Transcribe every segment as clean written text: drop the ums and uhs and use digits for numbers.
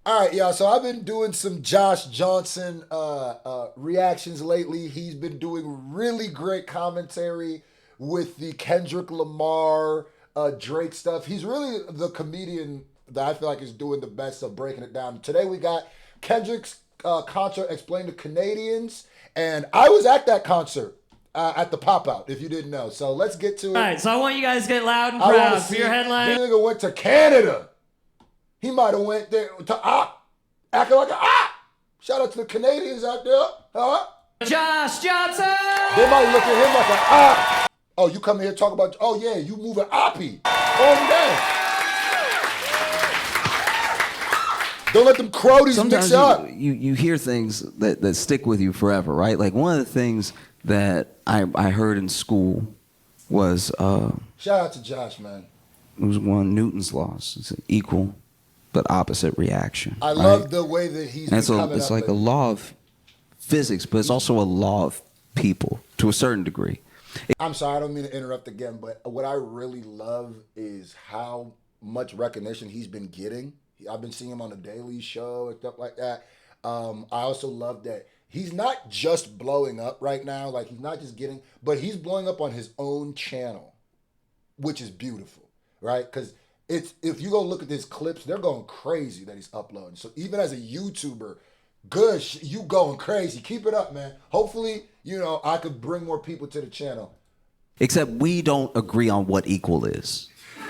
All right, y'all. So I've been doing some Josh Johnson reactions lately. He's been doing really great commentary with the Kendrick Lamar, Drake stuff. He's really the comedian that I feel like is doing the best of breaking it down. Today we got Kendrick's concert explained to Canadians, and I was at that concert at the pop out. If you didn't know, so let's get to it. All right, so I want you guys to get loud and I want proud to for see your headline. this nigga went to Canada. He might have went there to acting like a Shout out to the Canadians out there, huh? Josh Johnson! They might look at him like a Oh, you come here talk about, oh yeah, you moving oppie. Calm down. Don't let them cronies mix Sometimes up. you hear things that stick with you forever, right? Like one of the things that I heard in school was Shout out to Josh, man. it was one Newton's laws. It's an equal but opposite reaction. I right? love the way that he's and been coming it's up like a lately. law of physics, but it's also a law of people to a certain degree. I'm sorry, I don't mean to interrupt again, but what I really love is how much recognition he's been getting. I've been seeing him on the Daily Show and stuff like that. I also love that he's not just blowing up right now. Like, he's not just getting, but he's blowing up on his own channel, which is beautiful, right? Because if you go look at his clips, they're going crazy that he's uploading. So even as a YouTuber, you going crazy. Keep it up, man. Hopefully, I could bring more people to the channel. Except we don't agree on what equal is. Do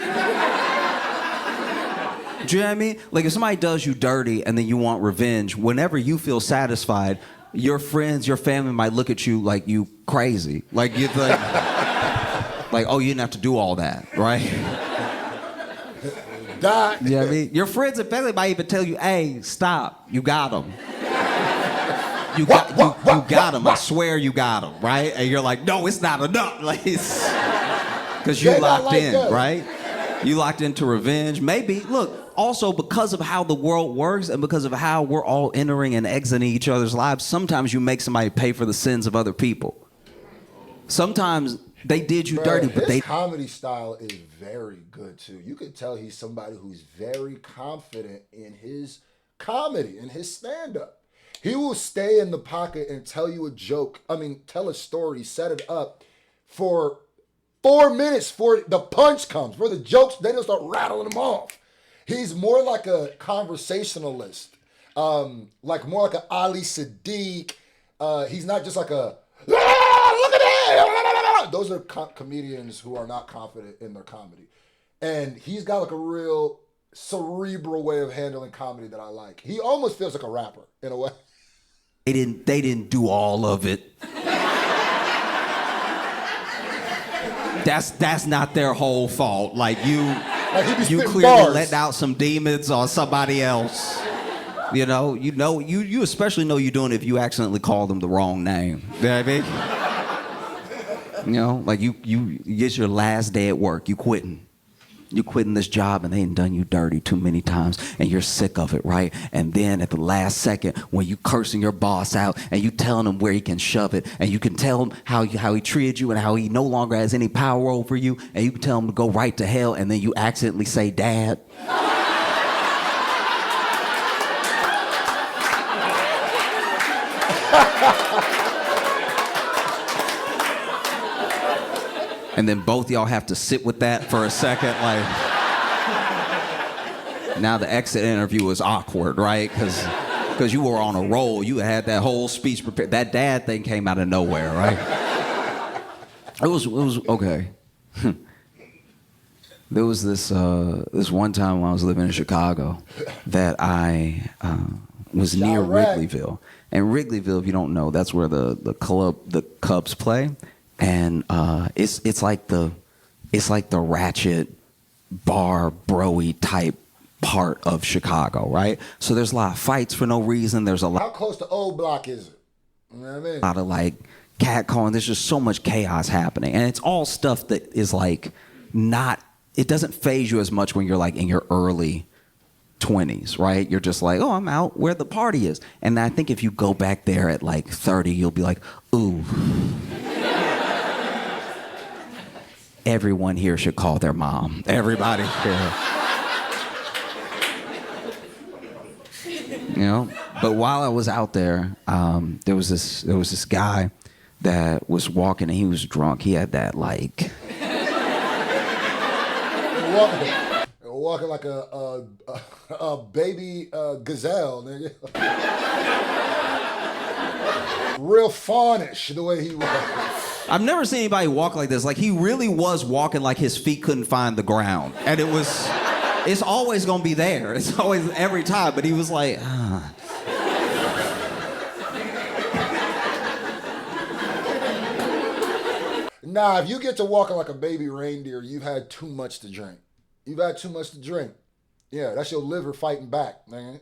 you know what I mean? Like if somebody does you dirty and then you want revenge, whenever you feel satisfied, your friends, your family might look at you like you crazy. Like you like, oh, you didn't have to do all that, right? That. You know what I mean? Your friends and family might even tell you, hey, stop, you got him. You got him. I swear you got him, right? And you're like, no, it's not enough. Like, because you locked in, right? You locked into revenge. Maybe, look, also because of how the world works and because of how we're all entering and exiting each other's lives, sometimes you make somebody pay for the sins of other people. Sometimes they did you dirty, but his comedy style is very good too. You can tell he's somebody who's very confident in his comedy, in his stand-up. He will stay in the pocket and tell you a joke. Tell a story, set it up for 4 minutes for the punch comes, for the jokes, then he'll start rattling them off. He's more like a conversationalist, like more like an Ali Sadiq. He's not just like a, look at that. Those are comedians who are not confident in their comedy. And he's got like a real cerebral way of handling comedy that I like. He almost feels like a rapper in a way. They didn't do all of it. That's not their whole fault. Like you clearly bars. let out some demons on somebody else. You especially know you're doing it if you accidentally call them the wrong name. You know what I mean? Like you get your last day at work, you quitting. You quitting this job and they ain't done you dirty too many times and you're sick of it, right? And then at the last second, when you cursing your boss out and you telling him where he can shove it and you can tell him how he treated you and how he no longer has any power over you and you can tell him to go right to hell and then you accidentally say, Dad. And then both y'all have to sit with that for a second, like. Now the exit interview is awkward, right? Because you were on a roll. You had that whole speech prepared. That dad thing came out of nowhere, right? It was okay. There was this one time when I was living in Chicago that I was near Wrigleyville. And Wrigleyville, if you don't know, that's where the Cubs play. And it's like the ratchet bar broy type part of Chicago, right? So there's a lot of fights for no reason. There's a lot. How close to Old Block is it? You know what I mean? A lot of like catcalling. There's just so much chaos happening, and it's all stuff that is like not. It doesn't faze you as much when you're like in your early 20s, right? You're just like, oh, I'm out where the party is. And I think if you go back there at like 30, you'll be like, ooh. Everyone here should call their mom. Everybody here. You know, but while I was out there, there was this guy that was walking and he was drunk. He had that like walking like a baby gazelle, nigga. Real fawnish the way he was. I've never seen anybody walk like this. Like he really was walking like his feet couldn't find the ground, and it's always gonna be there. It's always every time. But he was like, ah. Nah, if you get to walking like a baby reindeer, you've had too much to drink. You've had too much to drink. Yeah, that's your liver fighting back, man.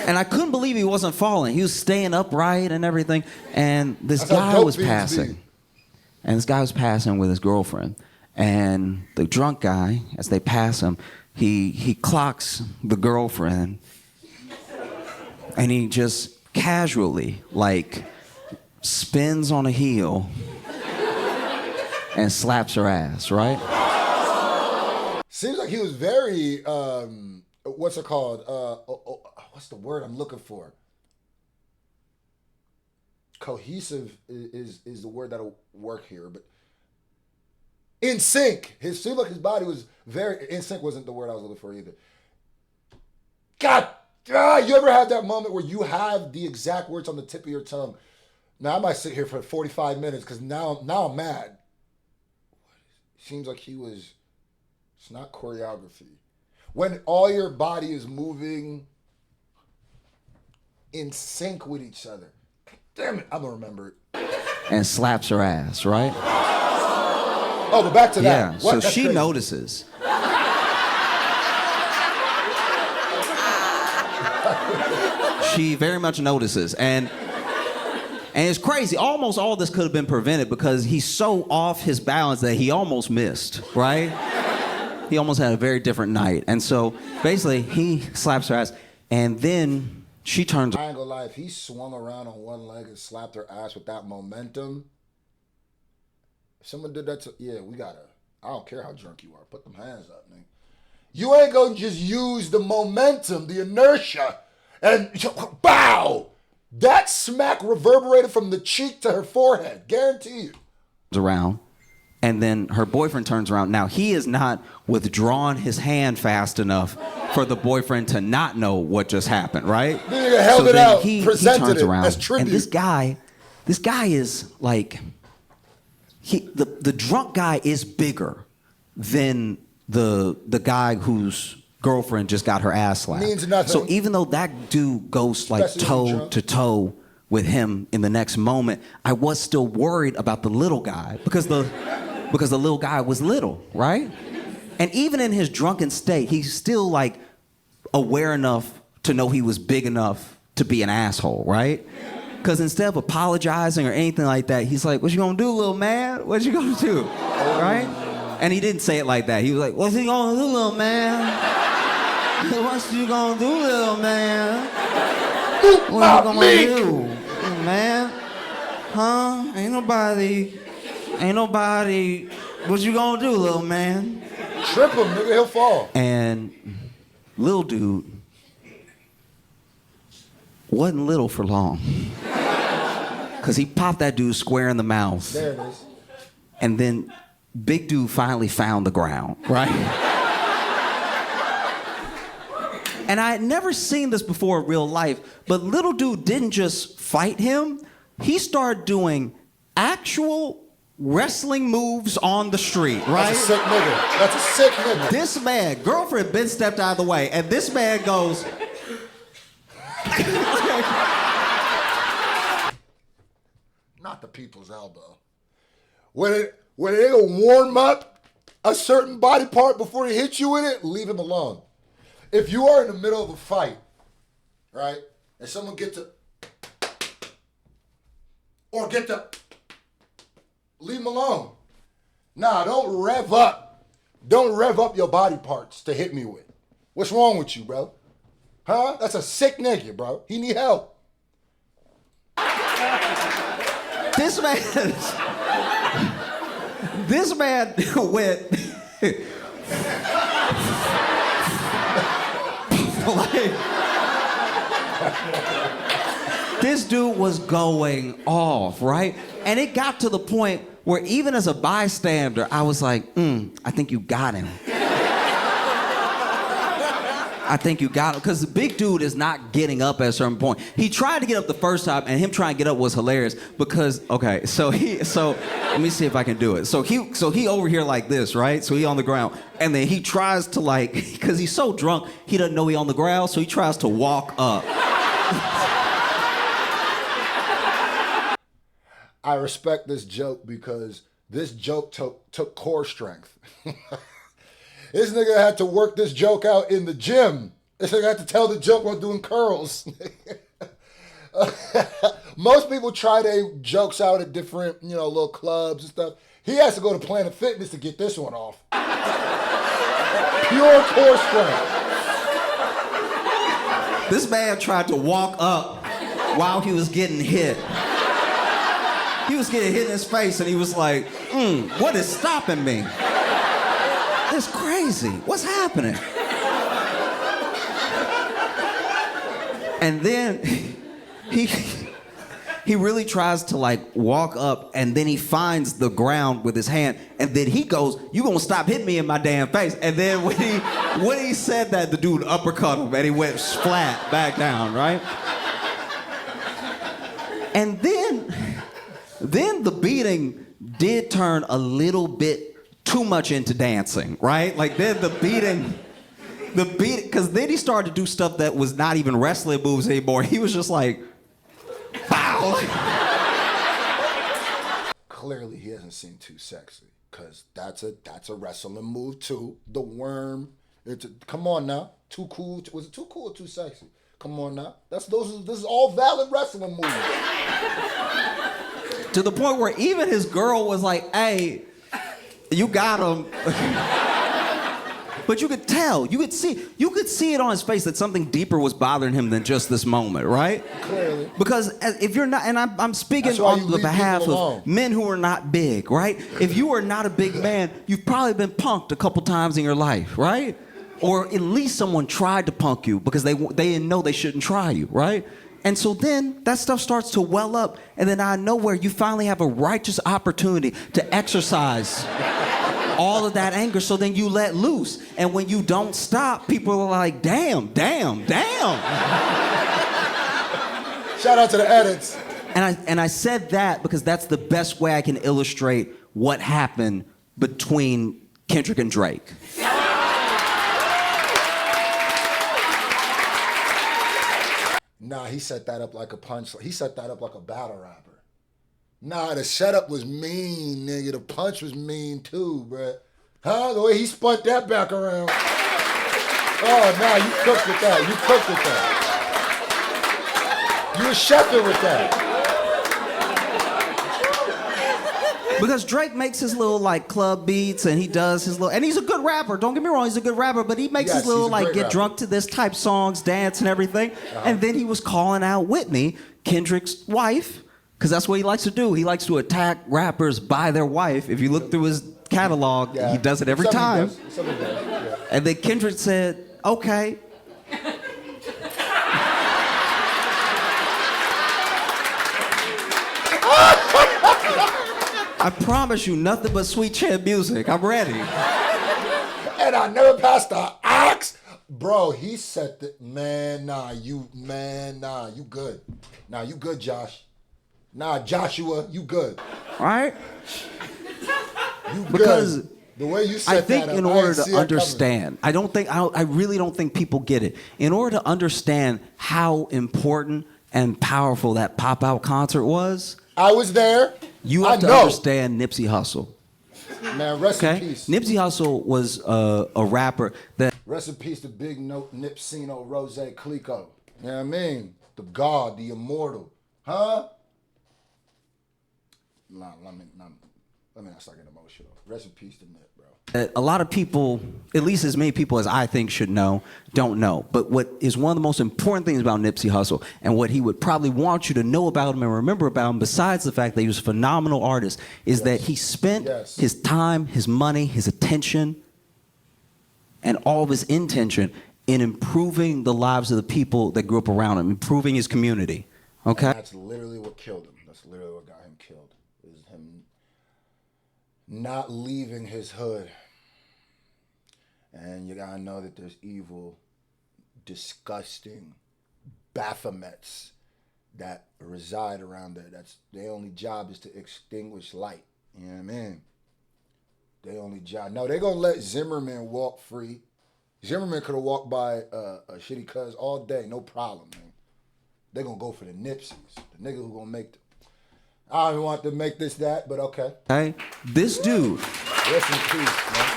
And I couldn't believe he wasn't falling. He was staying upright and everything. And this guy was passing. And this guy was passing with his girlfriend. And the drunk guy, as they pass him, he clocks the girlfriend. And he just casually, like, spins on a heel and slaps her ass, right? Seems like he was very, what's it called? What's the word I'm looking for? Cohesive is the word that'll work here, but in sync. It seemed like his body was very, in sync wasn't the word I was looking for either. God, you ever had that moment where you have the exact words on the tip of your tongue? Now I might sit here for 45 minutes because now I'm mad. Seems like it's not choreography. When all your body is moving in sync with each other. Damn it, I'm gonna remember it. And slaps her ass, right? Oh, but back to that. Yeah, What? so That's she crazy. notices. She very much notices. And it's crazy. Almost all this could have been prevented because he's so off his balance that he almost missed, right? He almost had a very different night. And so basically he slaps her ass and then she turns. I ain't gonna lie, if he swung around on one leg and slapped her ass with that momentum, if someone did that to, I don't care how drunk you are, put them hands up, nigga. You ain't gonna just use the momentum, the inertia, and bow! That smack reverberated from the cheek to her forehead, guarantee you. Around, and then her boyfriend turns around. Now he is not withdrawn his hand fast enough for the boyfriend to not know what just happened, right? The nigga held it out, presented he turns it around, as tribute. and this guy is like, the drunk guy is bigger than the guy whose girlfriend just got her ass slapped. Means nothing. So even though that dude goes like toe to toe with him in the next moment, I was still worried about the little guy because the little guy was little, right? And even in his drunken state, he's still like aware enough to know he was big enough to be an asshole, right? Because instead of apologizing or anything like that, he's like, "What you gonna do, little man? What you gonna do?" Right? And he didn't say it like that. He was like, "What's he gonna do, little man? What you gonna do, little man? What you gonna do, little man? Huh? Ain't nobody. What you gonna do, little man?" Trip him, nigga, he'll fall. And little dude wasn't little for long. Because he popped that dude square in the mouth. There it is. And then big dude finally found the ground, right? And I had never seen this before in real life, but little dude didn't just fight him. He started doing actual wrestling moves on the street, right? That's a sick nigga. That's a sick nigga. This man, girlfriend Ben stepped out of the way, and this man goes... Not the people's elbow. When it nigga warm up a certain body part before he hits you with it, leave him alone. If you are in the middle of a fight, right, and someone leave him alone. Nah, don't rev up. Don't rev up your body parts to hit me with. What's wrong with you, bro? Huh? That's a sick nigga, bro. He need help. This man went Like, this dude was going off, right? And it got to the point where even as a bystander, I was like, I think you got him. I think you got him. Because the big dude is not getting up at a certain point. He tried to get up the first time, and him trying to get up was hilarious because, okay, so let me see if I can do it. So he over here like this, right? So he on the ground. And then he tries to like, because he's so drunk, he doesn't know he on the ground, so he tries to walk up. I respect this joke because this joke took core strength. This nigga had to work this joke out in the gym. This nigga had to tell the joke while doing curls. Most people try their jokes out at different, little clubs and stuff. He has to go to Planet Fitness to get this one off. Pure core strength. This man tried to walk up while he was getting hit. He was getting hit in his face, and he was like, what is stopping me? It's crazy. What's happening? And then he really tries to like walk up, and then he finds the ground with his hand, and then he goes, "You gonna stop hitting me in my damn face?" And then when he said that, the dude uppercut him, and he went flat back down, right? And then the beating did turn a little bit too much into dancing, right? Like then the beating, because then he started to do stuff that was not even wrestling moves anymore. He was just like, pow. Clearly he hasn't seen Too Sexy, because that's a wrestling move too. The worm. Come on now. Too cool. Was it Too Cool or Too Sexy? Come on now. This is all valid wrestling moves. To the point where even his girl was like, hey, you got him. But you could tell, you could see it on his face that something deeper was bothering him than just this moment, right? Clearly. Because if you're not, and I'm speaking on the behalf of men who are not big, right? If you are not a big man, you've probably been punked a couple times in your life, right? Or at least someone tried to punk you because they didn't know they shouldn't try you, right? And so then that stuff starts to well up, and then out of nowhere, you finally have a righteous opportunity to exercise all of that anger, so then you let loose. And when you don't stop, people are like, damn. Shout out to the edits. And I said that because that's the best way I can illustrate what happened between Kendrick and Drake. Nah, he set that up like a punch. He set that up like a battle rapper. Nah, the setup was mean, nigga. The punch was mean too, bruh. Huh? The way he spun that back around. Oh, nah, you cooked with that. You were chefing with that. Because Drake makes his little like club beats, and he does his little, and he's a good rapper. Don't get me wrong, he's a good rapper, but he makes his little like get drunk to this type songs, dance and everything. And then he was calling out Whitney, Kendrick's wife, because that's what he likes to do. He likes to attack rappers by their wife. If you look through his catalog, he does it every time. Yeah. And then Kendrick said, okay. I promise you, nothing but sweet chin music. I'm ready. And I never passed the ox. Bro, he said that, you good. Nah, you good, Josh. Nah, Joshua, you good. All right? You good. Because the way you said I think that, in order to understand, I really don't think people get it. In order to understand how important and powerful that pop-out concert was, I was there. You have to understand Nipsey Hussle. Man, rest in peace. Nipsey Hussle was a rapper that... Rest in peace to Big Note, Nipsino, Rose, Clico. You know what I mean? The God, the immortal. Huh? Nah, let me not start getting emotional. Rest in peace to Nip, bro. That a lot of people, at least as many people as I think should know, don't know. But what is one of the most important things about Nipsey Hussle, and what he would probably want you to know about him and remember about him, besides the fact that he was a phenomenal artist, is that he spent his time, his money, his attention, and all of his intention in improving the lives of the people that grew up around him, improving his community. Okay? And that's literally what killed him. That's literally what got him killed. Is him not leaving his hood. And you gotta know that there's evil, disgusting Baphomets that reside around there. That's their only job is to extinguish light. You know what I mean? Their only job. No, they're gonna let Zimmerman walk free. Zimmerman could have walked by a shitty cuz all day, no problem, man. They're gonna go for the Nipseys, the nigga who gonna make them. I don't even want to make this that, but okay. Okay? This dude. Rest in peace, man.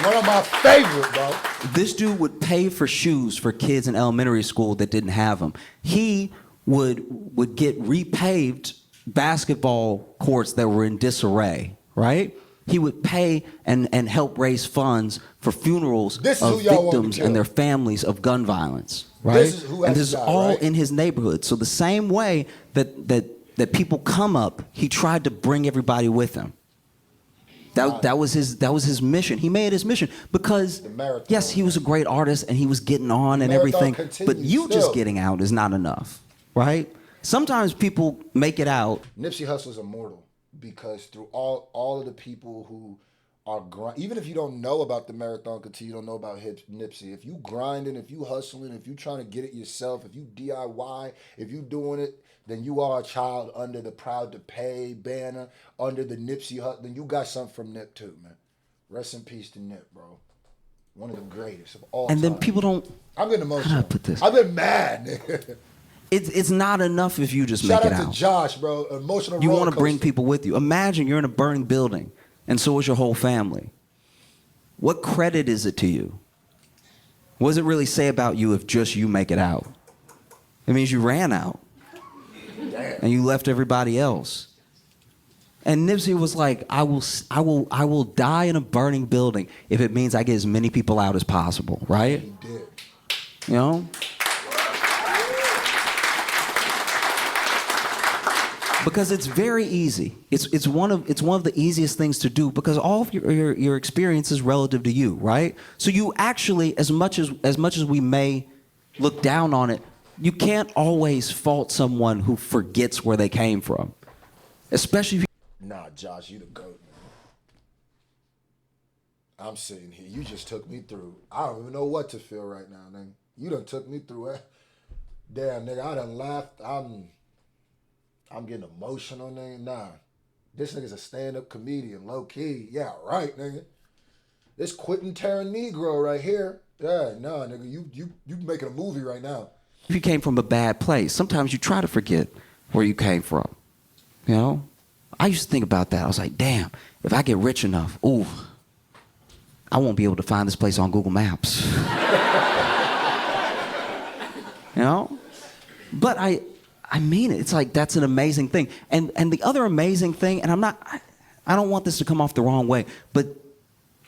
One of my favorite, bro. This dude would pay for shoes for kids in elementary school that didn't have them. He would get repaved basketball courts that were in disarray, right? He would pay and help raise funds for funerals of victims and their families of gun violence, right? This is all right? In his neighborhood. So the same way that people come up, he tried to bring everybody with him. That was his mission. He made it his mission because yes, he was a great artist and he was getting on and everything. But you just getting out is not enough, right? Sometimes people make it out. Nipsey Hussle's immortal because through all of the people who are even if you don't know about the marathon continue, you don't know about Nipsey. If you grinding, if you hustling, if you trying to get it yourself, if you DIY, if you doing it, then you are a child under the Proud to Pay banner, under the Nipsey Hussle. Then you got something from Nip too, man. Rest in peace to Nip, bro. One of the greatest of all time. And then people don't. I'm getting emotional. How do I put this? I've been mad, nigga. It's not enough if you just Shout make it out. Shout out to Josh, bro. Emotional. You want to bring people with you. Imagine you're in a burning building, and so is your whole family. What credit is it to you? What does it really say about you if just you make it out? It means you ran out. Damn. And you left everybody else. And Nipsey was like, I will die in a burning building if it means I get as many people out as possible, right? He did. You know? Because it's very easy. It's one of the easiest things to do because all of your experience is relative to you, right? So you actually, as much as we may look down on it, you can't always fault someone who forgets where they came from. Especially if you... Nah, Josh, you the GOAT, man. I'm sitting here. You just took me through. I don't even know what to feel right now, nigga. You done took me through it. Damn, nigga, I done laughed. I'm getting emotional, nigga. Nah. This nigga's a stand-up comedian, low-key. Yeah, right, nigga. This Quentin Tarantino right here. Yeah, nah, nigga, you making a movie right now. If you came from a bad place, sometimes you try to forget where you came from. You know? I used to think about that. I was like, damn, if I get rich enough, ooh, I won't be able to find this place on Google Maps. You know? But I mean it. It's like that's an amazing thing. And the other amazing thing, and I don't want this to come off the wrong way, but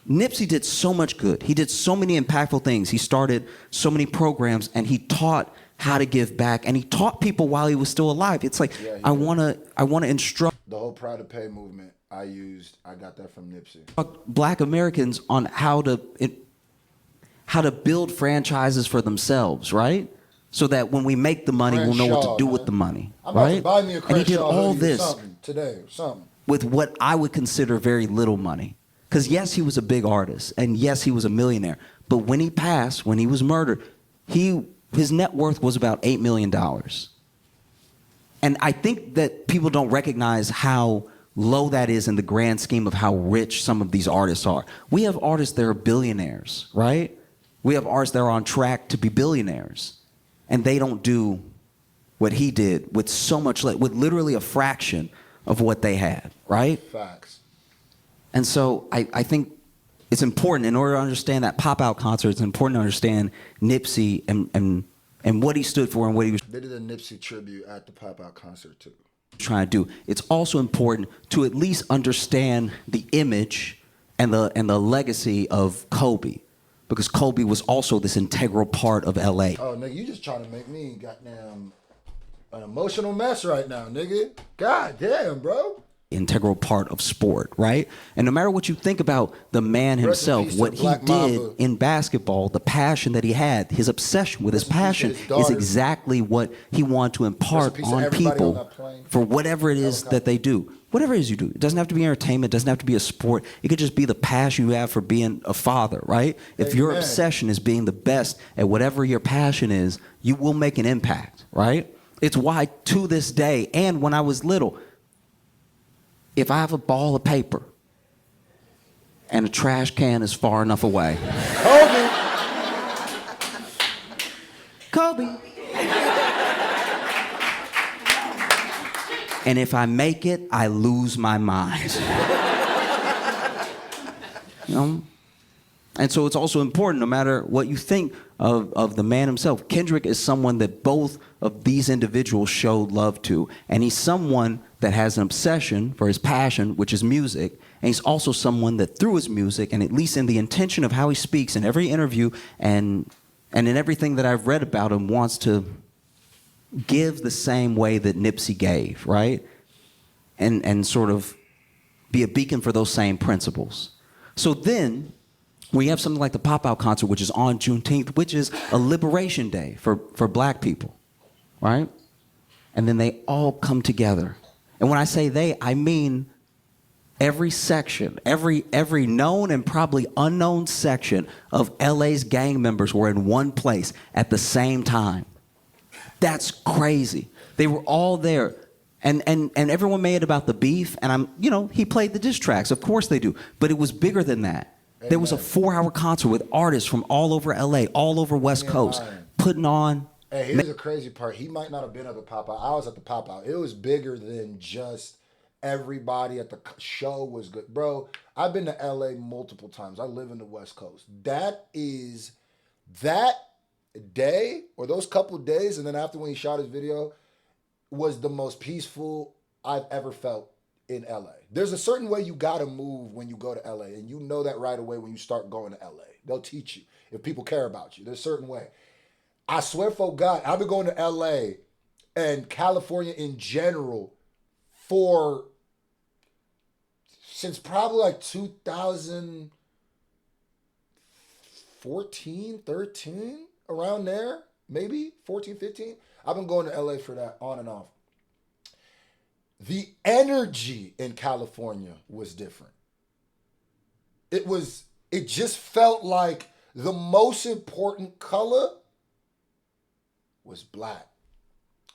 Nipsey did so much good. He did so many impactful things. He started so many programs and he taught how to give back and he taught people while he was still alive. It's like I want to instruct the whole Proud to Pay movement I got that from Nipsey. Black Americans on how to build franchises for themselves, right? So that when we make the money, we'll know what to do with the money, right? Buy me a and he did all this today or something with what I would consider very little money. Because yes, he was a big artist, and yes, he was a millionaire. But when he passed, when he was murdered, his net worth was about $8 million. And I think that people don't recognize how low that is in the grand scheme of how rich some of these artists are. We have artists that are billionaires, right? We have artists that are on track to be billionaires. And they don't do what he did with so much, with literally a fraction of what they had, right? Facts. And so I think it's important, in order to understand that pop-out concert, it's important to understand Nipsey and what he stood for and what he was... They did a Nipsey tribute at the pop-out concert too. ...trying to do. It's also important to at least understand the image and the legacy of Kobe. Because Kobe was also this integral part of L.A. Oh, nigga, you just trying to make me goddamn an emotional mess right now, nigga. God damn, bro. integral part of sport, right? And no matter what you think about the man himself, what he did in basketball, the passion that he had, his obsession with his passion is exactly what he wanted to impart on people for whatever it is that they do. Whatever it is you do. It doesn't have to be entertainment. It doesn't have to be a sport. It could just be the passion you have for being a father, right? If your obsession is being the best at whatever your passion is, you will make an impact, right? It's why to this day, and when I was little, if I have a ball of paper and a trash can is far enough away. Kobe. And if I make it, I lose my mind. You know? And so it's also important, no matter what you think of the man himself. Kendrick is someone that both of these individuals showed love to. And he's someone that has an obsession for his passion, which is music. And he's also someone that through his music, and at least in the intention of how he speaks in every interview and in everything that I've read about him, wants to give the same way that Nipsey gave, right? And sort of be a beacon for those same principles. So then we have something like the Pop-Out concert, which is on Juneteenth, which is a liberation day for black people, right? And then they all come together. And when I say they, I mean every section, every known and probably unknown section of LA's gang members were in one place at the same time. That's crazy. They were all there. And everyone made it about the beef. And he played the diss tracks. Of course they do. But it was bigger than that. Amen. There was a 4-hour concert with artists from all over LA, all over West Coast, putting on. Hey, here's the crazy part. He might not have been at the Pop-Out. I was at the Pop-Out. It was bigger than just everybody at the show was good. Bro, I've been to LA multiple times. I live in the West Coast. That day or those couple days, and then after when he shot his video, was the most peaceful I've ever felt in LA. There's a certain way you gotta move when you go to LA, and you know that right away when you start going to LA. They'll teach you if people care about you. There's a certain way. I swear for God, I've been going to LA and California in general since probably like 2014, 13, around there, maybe 14, 15. I've been going to LA for that on and off. The energy in California was different. It just felt like the most important color was black.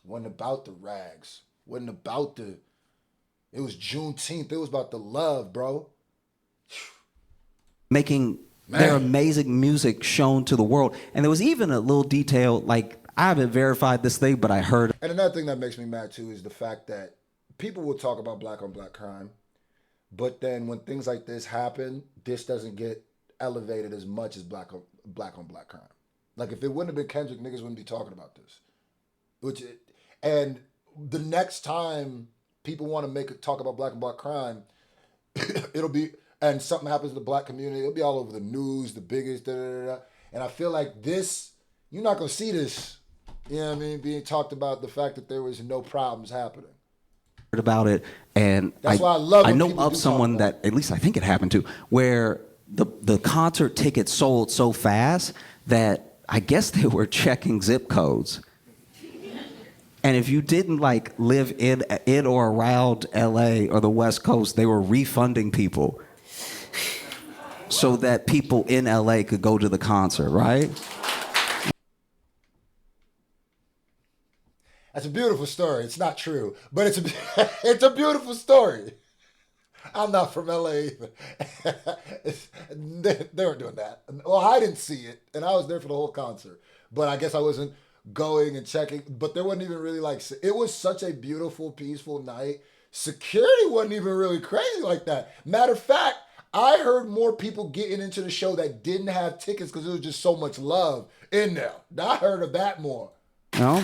Wasn't about the rags. Wasn't about it was Juneteenth. It was about the love, bro. Making their amazing music shown to the world. And there was even a little detail, like, I haven't verified this thing, but I heard. And another thing that makes me mad too is the fact that people will talk about black on black crime, but then when things like this happen, this doesn't get elevated as much as black on black crime. Like if it wouldn't have been Kendrick, niggas wouldn't be talking about this. And the next time people want to talk about black on black crime, it'll be, and something happens in the black community, it'll be all over the news, the biggest, And I feel like this, you're not gonna see this, you know what I mean, being talked about, the fact that there was no problems happening. About it, and that's why I love. I know of someone that, at least I think it happened to, where the concert tickets sold so fast that I guess they were checking zip codes. And if you didn't like live in or around LA or the West Coast, they were refunding people so that people in LA could go to the concert, right? That's a beautiful story. It's not true, but it's a beautiful story. I'm not from LA either. They weren't doing that. Well, I didn't see it, and I was there for the whole concert. But I guess I wasn't going and checking. But there wasn't even really it was such a beautiful, peaceful night. Security wasn't even really crazy like that. Matter of fact, I heard more people getting into the show that didn't have tickets because there was just so much love in there. I heard of that more. No.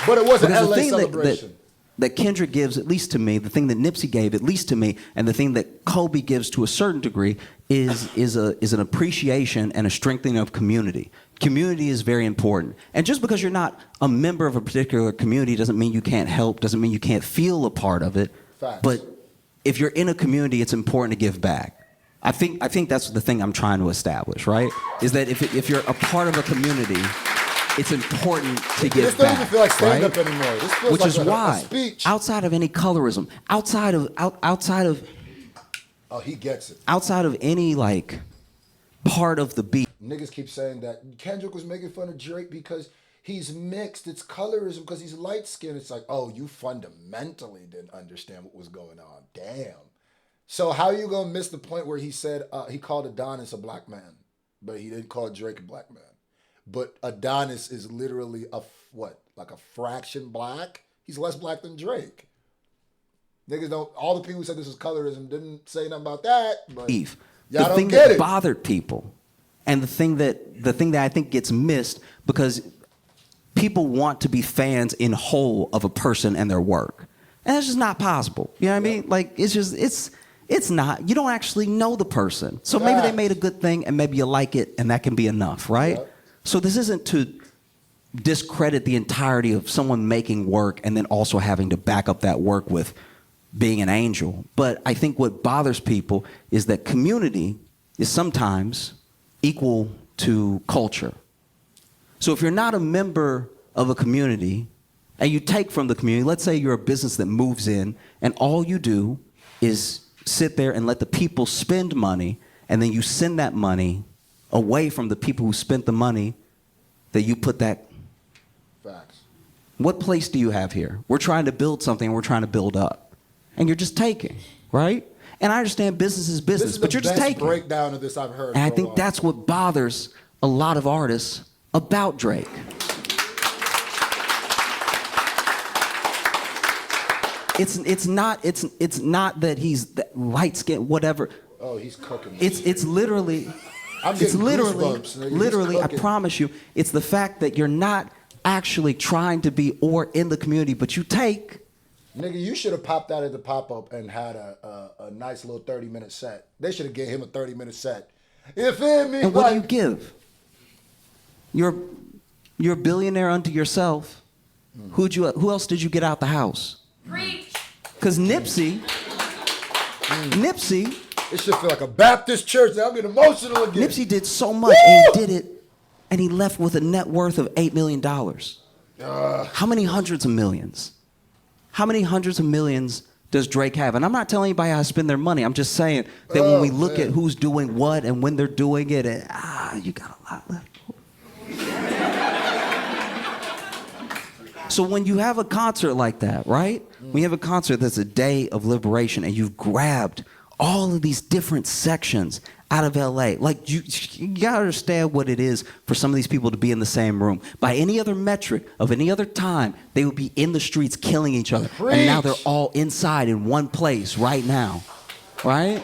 But it was an LA celebration. That Kendrick gives, at least to me, the thing that Nipsey gave, at least to me, and the thing that Kobe gives to a certain degree, is an appreciation and a strengthening of community. Community is very important. And just because you're not a member of a particular community doesn't mean you can't help, doesn't mean you can't feel a part of it. Facts. But if you're in a community, it's important to give back. I think that's the thing I'm trying to establish, right? Is that if you're a part of a community, it's important to give this back. This doesn't feel like stand-up right? anymore. This feels Which like is a why, speech. outside of any colorism, outside of Oh, he gets it. outside of any like part of the beat. Niggas keep saying that Kendrick was making fun of Drake because he's mixed. It's colorism because he's light-skinned. It's like, oh, you fundamentally didn't understand what was going on. Damn. So how you gonna miss the point where he said he called Adonis a black man, but he didn't call Drake a black man? But Adonis is literally like a fraction black? He's less black than Drake. Niggas don't. All the people who said this was colorism didn't say nothing about that. But The y'all don't thing get that it. bothered people, and the thing that I think gets missed because people want to be fans in whole of a person and their work, and that's just not possible. You know what I mean? Like it's not. You don't actually know the person, so maybe they made a good thing, and maybe you like it, and that can be enough, right? Yep. So this isn't to discredit the entirety of someone making work and then also having to back up that work with being an angel. But I think what bothers people is that community is sometimes equal to culture. So if you're not a member of a community and you take from the community, let's say you're a business that moves in and all you do is sit there and let the people spend money, and then you send that money away from the people who spent the money that you put that. Facts. What place do you have here? We're trying to build something, we're trying to build up. And you're just taking, right? And I understand business is business, but you're just taking. This is the best breakdown of this I've heard. And I think that's what bothers a lot of artists about Drake. It's not that he's light skinned, whatever. Oh, he's cooking. It's literally, I'm it's getting literally, goosebumps, nigga. He's literally. I cooking. promise you, it's the fact that you're not actually trying to be or in the community, but you take. Nigga, you should have popped out at the pop-up and had a nice little 30-minute set. They should have gave him a 30-minute set. You feel me? And what do you give? You're a billionaire unto yourself. Who else did you get out the house? Preach. Because Nipsey. It should feel like a Baptist church. I'm getting emotional again. Nipsey did so much, and he did it, and he left with a net worth of $8 million. How many hundreds of millions? How many hundreds of millions does Drake have? And I'm not telling anybody how to spend their money. I'm just saying that when we look at who's doing what and when they're doing it, and, you got a lot left. So when you have a concert like that, right? When you have a concert that's a day of liberation and you've grabbed all of these different sections out of LA, like you gotta understand what it is for some of these people to be in the same room. By any other metric of any other time, they would be in the streets killing each other. Preach. And now they're all inside in one place right now, right?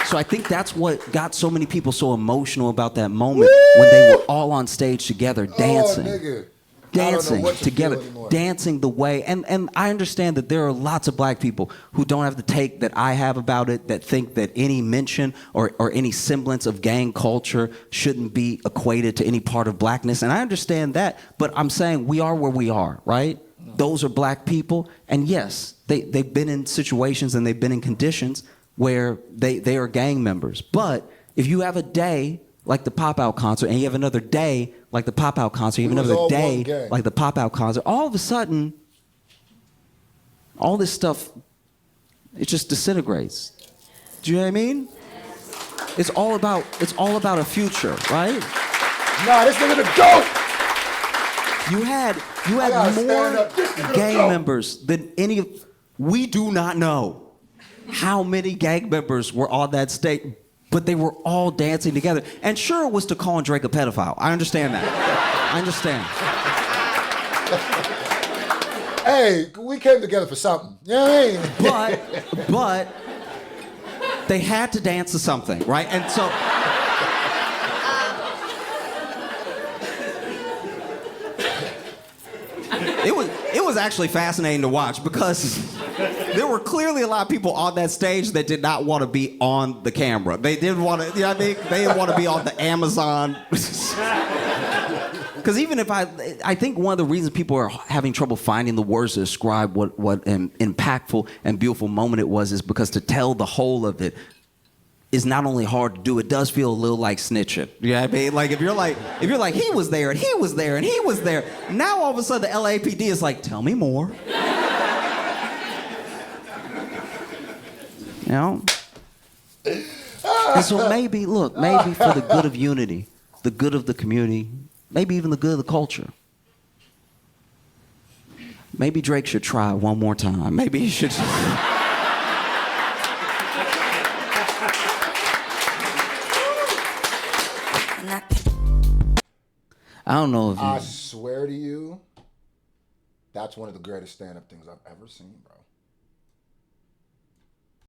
So I think that's what got so many people so emotional about that moment when they were all on stage together dancing. Oh, nigga. Dancing together, dancing the way, and I understand that there are lots of black people who don't have the take that I have about it, that think that any mention or any semblance of gang culture shouldn't be equated to any part of blackness, and I understand that, but I'm saying we are where we are, right? Those are black people, and yes, they've been in situations and they've been in conditions where they are gang members, but if you have a day like the pop-out concert, and you have another day like the pop-out concert, you have another day like the pop-out concert, all of a sudden, all this stuff, it just disintegrates. Do you know what I mean? It's all about a future, right? Nah, this nigga the GOAT! You had more gang members than any of, we do not know how many gang members were on that stage. But they were all dancing together. And sure, it was to call Drake a pedophile. I understand that. I understand. Hey, we came together for something. You know what I mean? But they had to dance to something, right? And so it was actually fascinating to watch because There were clearly a lot of people on that stage that did not want to be on the camera. They didn't want to, you know what I mean? They didn't want to be on the Amazon. Because even if I think one of the reasons people are having trouble finding the words to describe what an impactful and beautiful moment it was is because to tell the whole of it is not only hard to do, it does feel a little like snitching. You know what I mean? Like if you're like, he was there and he was there and he was there. Now all of a sudden the LAPD is like, tell me more. You know? And so maybe for the good of unity, the good of the community, maybe even the good of the culture, maybe Drake should try one more time. Maybe he should. I don't know if I swear to you, that's one of the greatest stand-up things I've ever seen, bro.